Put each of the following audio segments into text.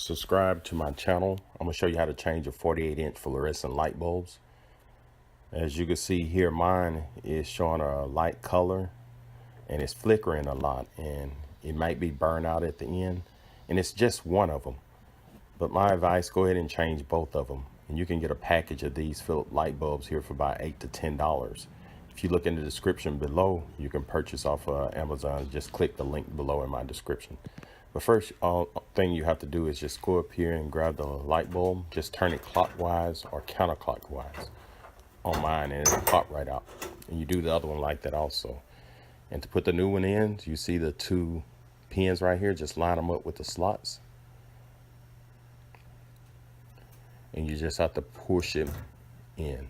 Subscribe to my channel. I'm going to show you how to change a 48-inch fluorescent light bulbs. As you can see here, mine is showing a light color and it's flickering a lot, and it might be burned out at the end, and it's just one of them. But my advice, go ahead and change both of them, and you can get a package of these Philip light bulbs here for about $8 to $10. If you look in the description below, you can purchase off Amazon. Just click the link below in my description. But first thing you have to do is just go up here and grab the light bulb. Just turn it clockwise or counterclockwise on mine, and it'll pop right out. And you do the other one like that also. And to put the new one in, you see the two pins right here. Just line them up with the slots. And you just have to push it in.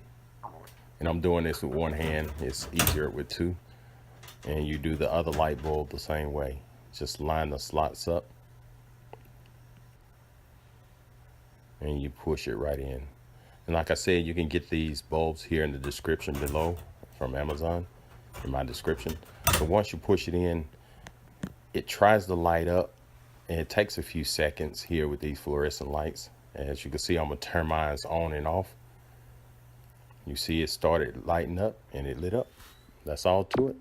And I'm doing this with one hand. It's easier with two. And you do the other light bulb the same way. Just line the slots up and you push it right in. And like I said, you can get these bulbs here in the description below from Amazon, in my description. So once you push it in, it tries to light up, and it takes a few seconds here with these fluorescent lights. As you can see, I'm gonna turn mine on and off. You see it started lighting up and it lit up. That's all to it.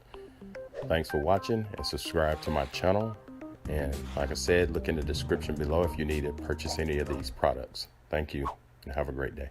Thanks for watching, and subscribe to my channel. And like I said, look in the description below if you need to purchase any of these products. Thank you, and have a great day.